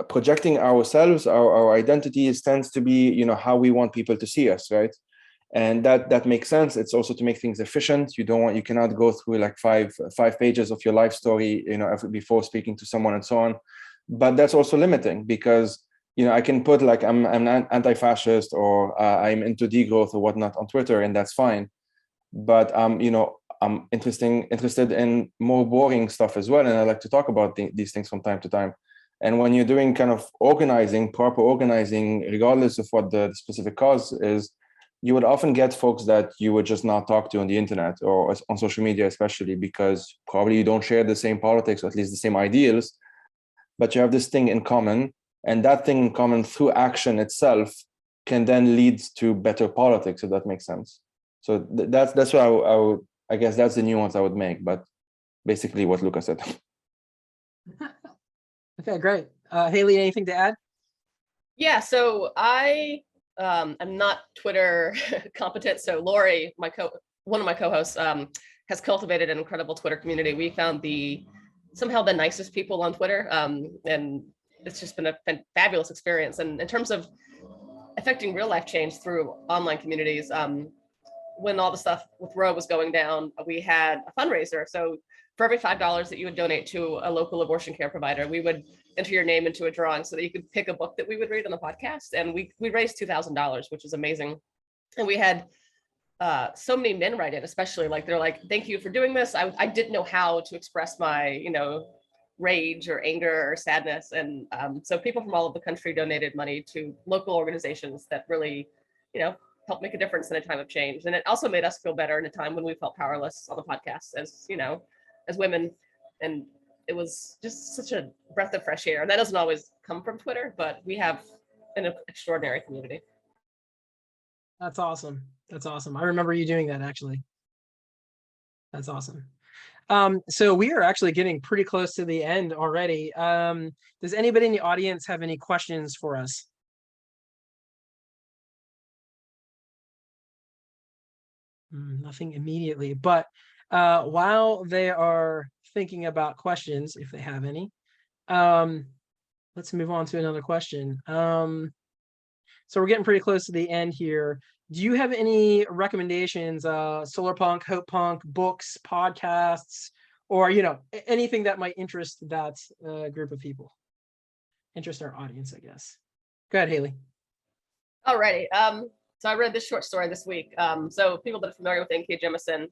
projecting ourselves, our identities, tends to be how we want people to see us, right? And that makes sense. It's also to make things efficient. You cannot go through like five pages of your life story before speaking to someone and so on. But that's also limiting, because I can put like I'm an anti-fascist, or I'm into degrowth or whatnot on Twitter, and that's fine. But I'm interested in more boring stuff as well, and I like to talk about these things from time to time. And when you're doing kind of proper organizing, regardless of what the specific cause is, you would often get folks that you would just not talk to on the internet or on social media, especially because probably you don't share the same politics, or at least the same ideals, but you have this thing in common, and that thing in common through action itself can then lead to better politics, if that makes sense. So that's what I guess that's the nuance I would make, but basically what Luka said. Okay, great. Haley, anything to add? Yeah, so I'm not Twitter competent. So Lori, one of my co-hosts, has cultivated an incredible Twitter community. We found somehow the nicest people on Twitter, and it's just been a fabulous experience. And in terms of affecting real life change through online communities, when all the stuff with Roe was going down, we had a fundraiser. So for every $5 that you would donate to a local abortion care provider, we would enter your name into a drawing so that you could pick a book that we would read on the podcast. And we raised $2,000, which is amazing. And we had so many men write in, especially like, they're like, thank you for doing this. I didn't know how to express my, rage or anger or sadness. And so people from all over the country donated money to local organizations that really, help make a difference in a time of change. And it also made us feel better in a time when we felt powerless on the podcast as women. And it was just such a breath of fresh air. And that doesn't always come from Twitter, but we have an extraordinary community. That's awesome. That's awesome. I remember you doing that, actually. That's awesome. So we are actually getting pretty close to the end already. Does anybody in the audience have any questions for us? Nothing immediately, but while they are thinking about questions, if they have any, let's move on to another question. So we're getting pretty close to the end here. Do you have any recommendations, Solarpunk, HopePunk, books, podcasts, or anything that might interest that group of people, interest our audience, I guess? Go ahead, Haley. Alrighty. So I read this short story this week. So people that are familiar with N.K. Jemisin,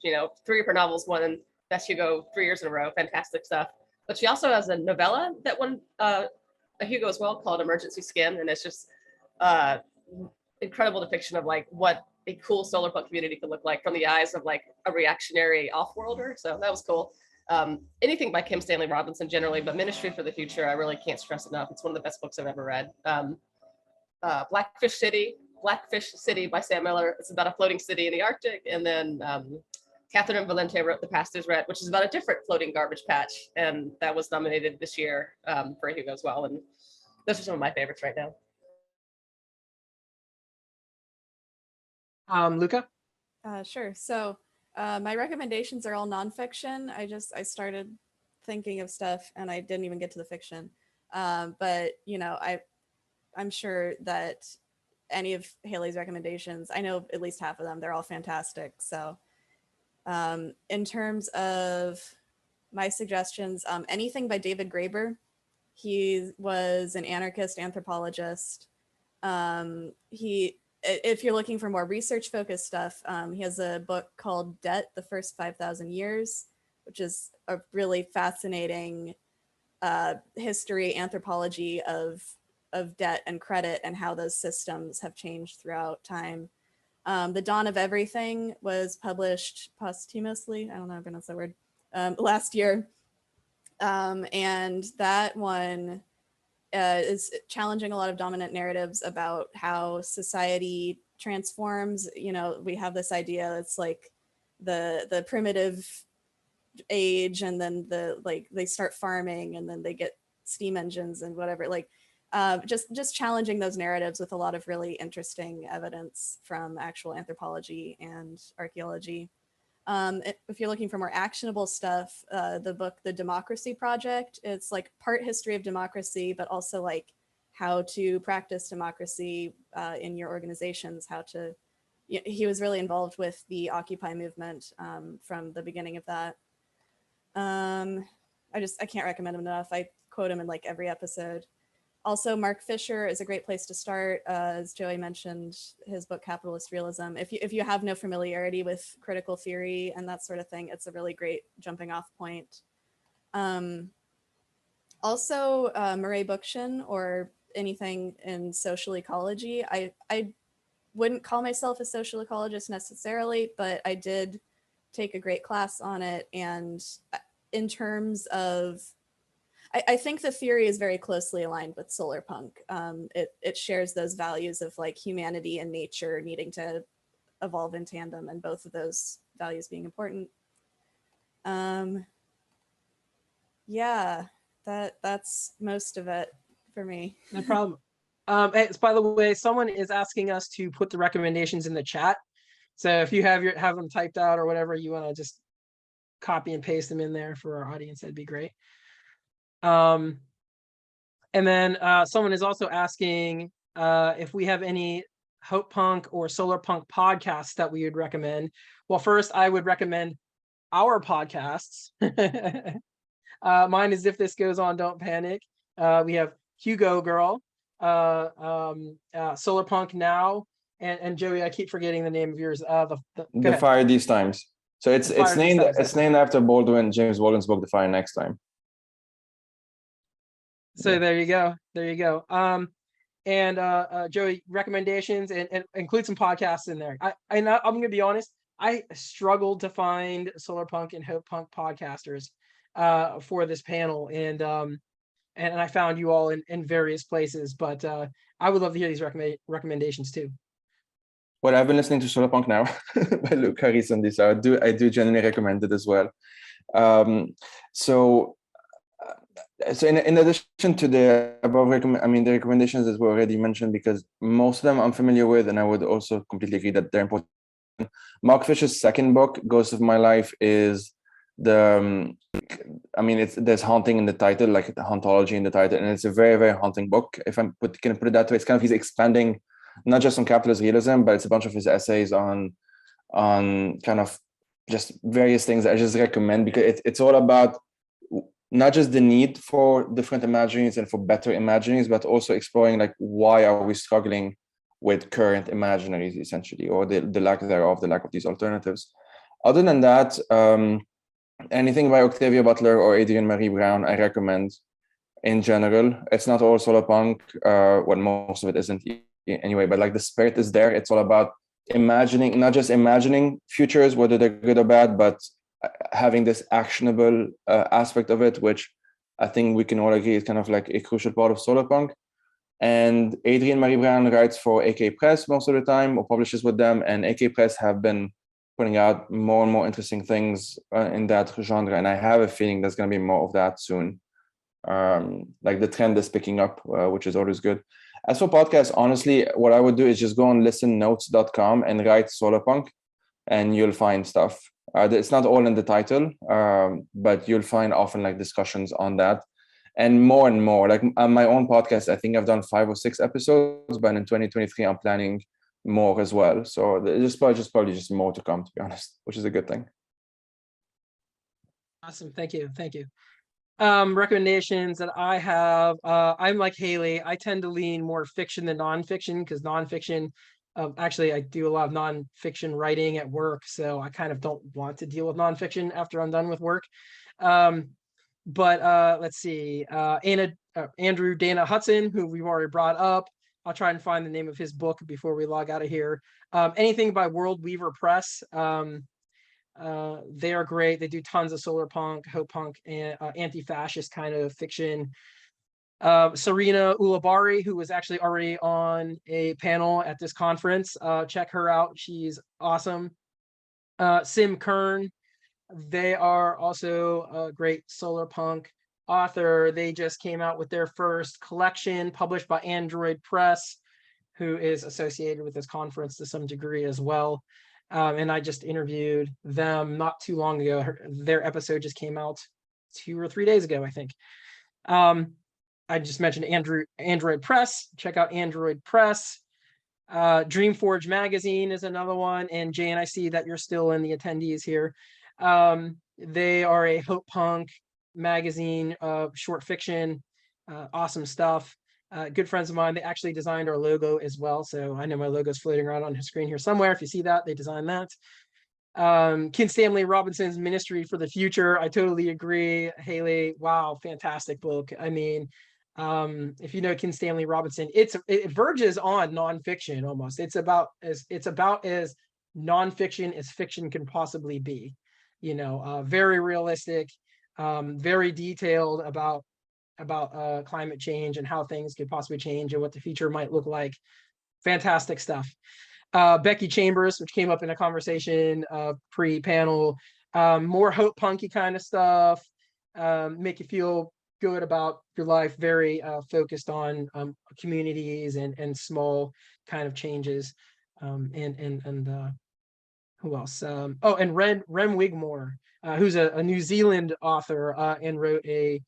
3 of her novels won Best Hugo 3 years in a row. Fantastic stuff. But she also has a novella that won a Hugo as well, called Emergency Skin, and it's just incredible depiction of like what a cool Solarpunk community could look like from the eyes of like a reactionary off-worlder. So that was cool. Anything by Kim Stanley Robinson generally, but Ministry for the Future, I really can't stress enough. It's one of the best books I've ever read. Blackfish City Blackfish City by Sam Miller. It's about a floating city in the Arctic. And then Catherine Valente wrote The Past is Red, which is about a different floating garbage patch. And that was nominated this year for a Hugo as well. And those are some of my favorites right now. Luka? Sure. So my recommendations are all nonfiction. I started thinking of stuff and I didn't even get to the fiction. But you know, I'm sure that any of Haley's recommendations, I know at least half of them, they're all fantastic. So in terms of my suggestions, anything by David Graeber. He was an anarchist anthropologist. If you're looking for more research focused stuff, he has a book called Debt, The First 5,000 Years, which is a really fascinating history, anthropology of debt and credit and how those systems have changed throughout time. The Dawn of Everything was published posthumously, I don't know how to pronounce that word, last year. And that one is challenging a lot of dominant narratives about how society transforms. You know, we have this idea, it's like the primitive age, and then they start farming and then they get steam engines and whatever, just challenging those narratives with a lot of really interesting evidence from actual anthropology and archaeology. If you're looking for more actionable stuff, the book, The Democracy Project, it's like part history of democracy, but also like how to practice democracy in your organizations, he was really involved with the Occupy movement from the beginning of that. I can't recommend him enough. I quote him in like every episode. Also, Mark Fisher is a great place to start. As Joey mentioned, his book, Capitalist Realism. If you have no familiarity with critical theory and that sort of thing, it's a really great jumping off point. Also, Murray Bookchin, or anything in social ecology. I wouldn't call myself a social ecologist necessarily, but I did take a great class on it. And in terms of, I think the theory is very closely aligned with Solarpunk. It shares those values of like humanity and nature needing to evolve in tandem, and both of those values being important. Yeah, that's most of it for me. No problem. By the way, someone is asking us to put the recommendations in the chat. So if you have them typed out or whatever, you want to just copy and paste them in there for our audience, that'd be great. And then someone is also asking if we have any Hope Punk or Solarpunk podcasts that we would recommend. Well, first, I would recommend our podcasts. Mine is If This Goes On, Don't Panic. We have Hugo Girl, Solarpunk Now, and Joey, I keep forgetting the name of yours. The Fire These Times. So it's named after James Baldwin's book, The Fire Next Time. So there you go. And Joey, recommendations and include some podcasts in there. I'm gonna be honest, I struggled to find Solarpunk and Hope Punk podcasters for this panel, and I found you all in various places, but I would love to hear these recommendations too. Well, I've been listening to Solarpunk Now by Luka recently, so I do genuinely recommend it as well. So in addition to the above the recommendations that were already mentioned, because most of them I'm familiar with, and I would also completely agree that they're important. Mark Fisher's second book, Ghosts of My Life, is there's haunting in the title, like the hauntology in the title, and it's a very, very haunting book. If I can put it that way, it's kind of, he's expanding not just on capitalist realism, but it's a bunch of his essays on kind of just various things that I just recommend, because it's all about not just the need for different imaginaries and for better imaginaries, but also exploring like why are we struggling with current imaginaries, essentially, or the lack thereof, the lack of these alternatives. Other than that, anything by Octavia Butler or Adrienne Marie Brown, I recommend in general. It's not all Solarpunk, well, most of it isn't anyway, but like the spirit is there. It's all about imagining, not just imagining futures, whether they're good or bad, but having this actionable aspect of it, which I think we can all agree is kind of like a crucial part of Solarpunk. And Adrienne Marie Brown writes for AK Press most of the time, or publishes with them. And AK Press have been putting out more and more interesting things in that genre. And I have a feeling there's going to be more of that soon. Like the trend is picking up, which is always good. As for podcasts, honestly, what I would do is just go on listennotes.com and write Solarpunk, and you'll find stuff. It's not all in the title, but you'll find often like discussions on that. And more, like on my own podcast, I think I've done 5 or 6 episodes, but in 2023, I'm planning more as well. So there's probably just more to come, to be honest, which is a good thing. Awesome. Thank you. Recommendations that I have, I'm like Haley. I tend to lean more fiction than nonfiction, because nonfiction, actually I do a lot of nonfiction writing at work, so I kind of don't want to deal with nonfiction after I'm done with work. But let's see, Andrew Dana Hudson, who we've already brought up. I'll try and find the name of his book before we log out of here. Anything by World Weaver Press. They are great. They do tons of solarpunk, hope punk, and anti-fascist kind of fiction. Serena Ulabari, who was actually already on a panel at this conference. Check her out. She's awesome. Sim Kern. They are also a great solarpunk author. They just came out with their first collection published by Android Press, who is associated with this conference to some degree as well. And I just interviewed them not too long ago. Their episode just came out 2 or 3 days ago, I think. I just mentioned Android Press. Check out Android Press. Dreamforge Magazine is another one. And Jane, I see that you're still in the attendees here. They are a hope punk magazine of short fiction, awesome stuff. Good friends of mine, they actually designed our logo as well. So I know my logo is floating around on the screen here somewhere. If you see that, they designed that. Kim Stanley Robinson's Ministry for the Future. I totally agree. Haley, wow, fantastic book. I mean, if you know Kim Stanley Robinson, it verges on nonfiction almost. It's about as nonfiction as fiction can possibly be. You know, very realistic, very detailed about climate change and how things could possibly change and what the future might look like. Fantastic stuff. Becky Chambers, which came up in a conversation pre-panel, more hope punky kind of stuff, make you feel good about your life, very focused on communities and small kind of changes. Who else? And Rem Wigmore, who's a New Zealand author and wrote a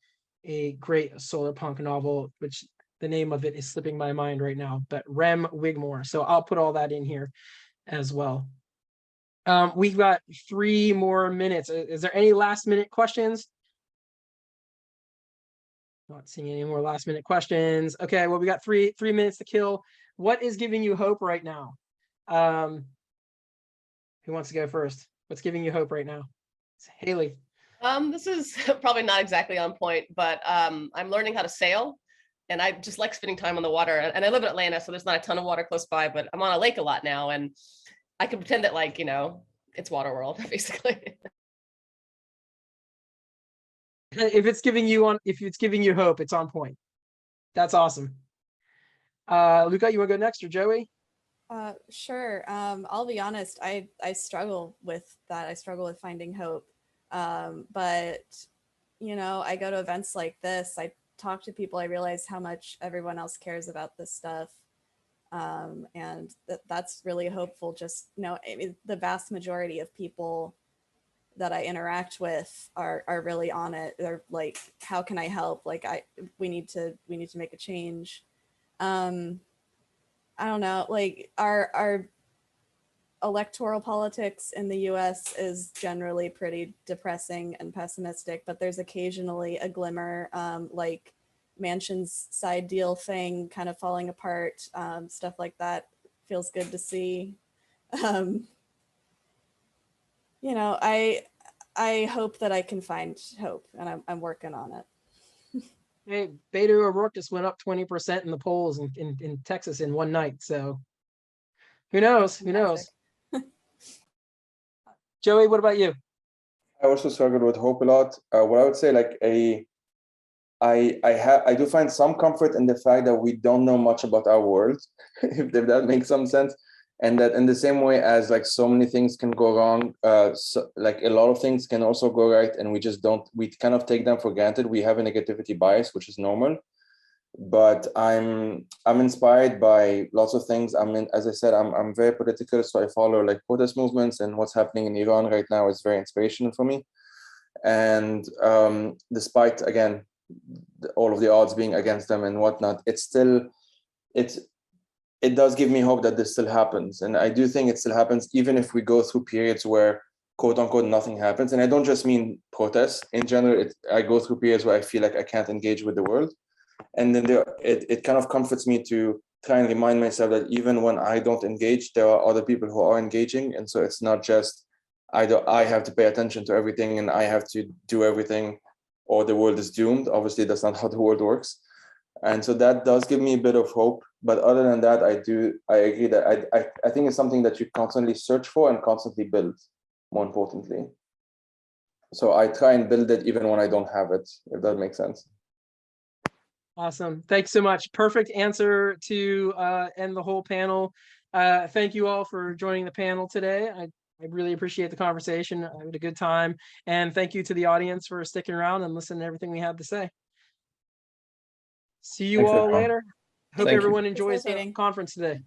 great solarpunk novel, which the name of it is slipping my mind right now, but Rem Wigmore. So I'll put all that in here as well. We've got 3 more minutes. Is there any last minute questions? Not seeing any more last minute questions. Okay, well, we got three minutes to kill. What is giving you hope right now? Who wants to go first? What's giving you hope right now? It's Haley. This is probably not exactly on point, but I'm learning how to sail, and I just like spending time on the water. And I live in Atlanta, so there's not a ton of water close by, but I'm on a lake a lot now, and I can pretend that, like, you know, it's water world, basically. If it's giving you hope, it's on point. That's awesome. Luka, you want to go next, or Joey? Sure. I'll be honest. I struggle with that. I struggle with finding hope. But you know, I go to events like this. I talk to people. I realize how much everyone else cares about this stuff, and that's really hopeful. Just, you know, I mean, the vast majority of people that I interact with are really on it. They're like, how can I help? Like, we need to make a change. I don't know, like our electoral politics in the US is generally pretty depressing and pessimistic, but there's occasionally a glimmer, like Manchin's side deal thing kind of falling apart, stuff like that feels good to see. You know, I hope that I can find hope, and I'm working on it. Hey, Beto O'Rourke just went up 20% in the polls in Texas in one night. So who knows? Who knows? Joey, what about you? I also struggled with hope a lot. What I would say, like I do find some comfort in the fact that we don't know much about our world, if that makes some sense. And that in the same way as like so many things can go wrong, so, like a lot of things can also go right, and we kind of take them for granted. We have a negativity bias, which is normal. But I'm inspired by lots of things. As I said, I'm very political, so I follow like protest movements, and what's happening in Iran right now is very inspirational for me. And despite, again, all of the odds being against them and whatnot, it does give me hope that this still happens. And I do think it still happens, even if we go through periods where quote unquote nothing happens. And I don't just mean protests in general. I go through periods where I feel like I can't engage with the world. And then it kind of comforts me to try and remind myself that even when I don't engage, there are other people who are engaging. And so it's not just I have to pay attention to everything and I have to do everything, or the world is doomed. Obviously, that's not how the world works. And so that does give me a bit of hope. But other than that, I agree that I think it's something that you constantly search for and constantly build, more importantly. So I try and build it even when I don't have it, if that makes sense. Awesome. Thanks so much. Perfect answer to end the whole panel. Thank you all for joining the panel today. I really appreciate the conversation. I had a good time. And thank you to the audience for sticking around and listening to everything we had to say. See you Thanks, all everyone. later. Hope Thank you. everyone enjoys the Facilitating. conference today.